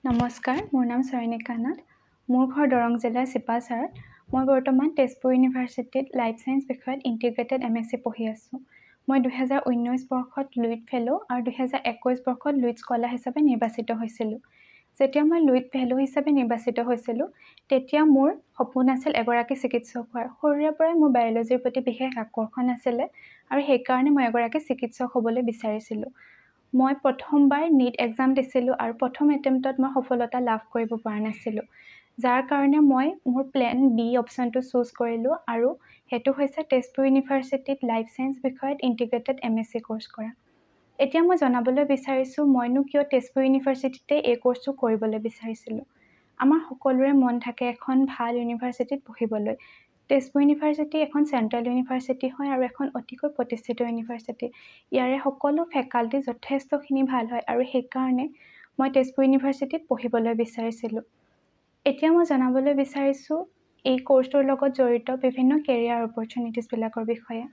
নমস্কাৰ, মোৰ নাম চয়নিকা নাথ। মোৰ ঘৰ দৰং জিলাৰ চিপাঝাৰত। মই বৰ্তমান তেজপুৰ ইউনিভাৰ্চিটিত লাইফ ছায়েন্স বিষয়ত ইণ্টিগ্ৰেটেড MSc পঢ়ি আছোঁ। মই 2019 বৰ্ষত লুইট ফেলো আৰু 2021 বৰ্ষত লুইট স্কলাৰ হিচাপে নিৰ্বাচিত হৈছিলোঁ। যেতিয়া মই লুইট ফেলো হিচাপে নিৰ্বাচিত হৈছিলোঁ, তেতিয়া মোৰ সপোন আছিল এগৰাকী চিকিৎসক হোৱাৰ। সৰুৰে পৰাই মোৰ বায়'লজিৰ প্ৰতি বিশেষ আকৰ্ষণ আছিলে আৰু সেইকাৰণে মই এগৰাকী চিকিৎসক হ'বলৈ বিচাৰিছিলোঁ। মই প্ৰথমবাৰ নীট এক্সাম দিছিলোঁ আৰু প্ৰথম এটেম্পটত মই সফলতা লাভ কৰিব পৰা নাছিলোঁ, যাৰ কাৰণে মই মোৰ প্লেন বি অপশ্যনটো চুজ কৰিলোঁ আৰু সেইটো হৈছে তেজপুৰ ইউনিভাৰ্চিটিত লাইফ ছায়েন্স বিষয়ত ইণ্টিগ্ৰেটেড MSc কোৰ্চ কৰা। এতিয়া মই জনাবলৈ বিচাৰিছোঁ মইনো কিয় তেজপুৰ ইউনিভাৰ্চিটিতে এই কোৰ্চটো কৰিবলৈ বিচাৰিছিলোঁ। আমাৰ সকলোৰে মন থাকে এখন ভাল ইউনিভাৰ্চিটিত পঢ়িবলৈ। তেজপুৰ ইউনিভাৰ্চিটি এখন চেণ্ট্ৰেল ইউনিভাৰ্চিটি হয় আৰু এখন অতিকৈ প্ৰতিষ্ঠিত ইউনিভাৰ্চিটি। ইয়াৰে সকলো ফেকাল্টি যথেষ্টখিনি ভাল হয় আৰু সেইকাৰণে মই তেজপুৰ ইউনিভাৰ্চিটিত পঢ়িবলৈ বিচাৰিছিলোঁ। এতিয়া মই জনাবলৈ বিচাৰিছোঁ এই কোৰ্চটোৰ লগত জড়িত বিভিন্ন কেৰিয়াৰ অপৰচুনিটিছবিলাকৰ বিষয়ে।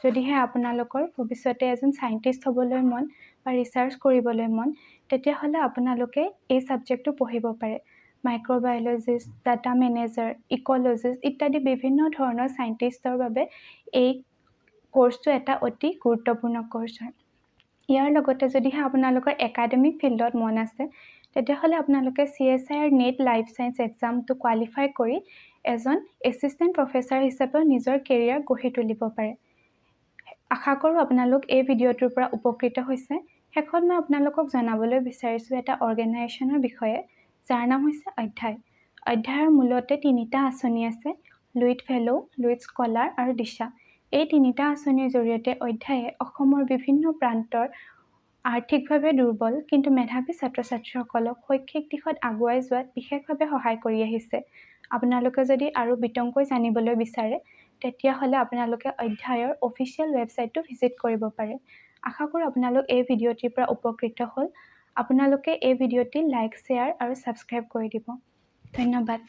যদিহে আপোনালোকৰ ভৱিষ্যতে এজন চাইণ্টিষ্ট হ'বলৈ মন বা ৰিচাৰ্চ কৰিবলৈ মন, তেতিয়াহ'লে আপোনালোকে এই ছাবজেক্টটো পঢ়িব পাৰে। মাইক্ৰ'বায়'লজিষ্ট, ডাটা মেনেজাৰ, ইক'লজিষ্ট ইত্যাদি বিভিন্ন ধৰণৰ চাইণ্টিষ্টৰ বাবে এই কোৰ্চটো এটা অতি গুৰুত্বপূৰ্ণ কোৰ্চ হয়। ইয়াৰ লগতে যদিহে আপোনালোকৰ একাডেমিক ফিল্ডত মন আছে, তেতিয়াহ'লে আপোনালোকে CSIR নেট লাইফ ছায়েন্স এক্সামটো কোৱালিফাই কৰি এজন এছিষ্টেণ্ট প্ৰফেচাৰ হিচাপেও নিজৰ কেৰিয়াৰ গঢ়ি তুলিব পাৰে। আশা কৰোঁ আপোনালোক এই ভিডিঅ'টোৰ পৰা উপকৃত হৈছে। শেষত মই আপোনালোকক জনাবলৈ বিচাৰিছোঁ এটা অৰ্গেনাইজেশ্যনৰ বিষয়ে, যাৰ নাম হৈছে অধ্যায়। অধ্যায়ৰ মূলতে তিনিটা আঁচনি আছে: লুইট ফেলো, লুইট স্কলাৰ আৰু দিশা। এই তিনিটা আঁচনিৰ জৰিয়তে অধ্যায়ে অসমৰ বিভিন্ন প্ৰান্তৰ আৰ্থিকভাৱে দুৰ্বল কিন্তু মেধাৱী ছাত্ৰ ছাত্ৰীসকলক শৈক্ষিক দিশত আগুৱাই যোৱাত বিশেষভাৱে সহায় কৰি আহিছে। আপোনালোকে যদি আৰু বিতংকৈ জানিবলৈ বিচাৰে, তেতিয়াহ'লে আপোনালোকে অধ্যায়ৰ অফিচিয়েল ৱেবছাইটটো ভিজিট কৰিব পাৰে। আশা কৰোঁ আপোনালোক এই ভিডিঅ'টিৰ পৰা উপকৃত হ'ল। আপোনালোকে এই ভিডিঅ'টি লাইক, শ্বেয়াৰ আৰু ছাবস্ক্ৰাইব কৰি দিব। ধন্যবাদ।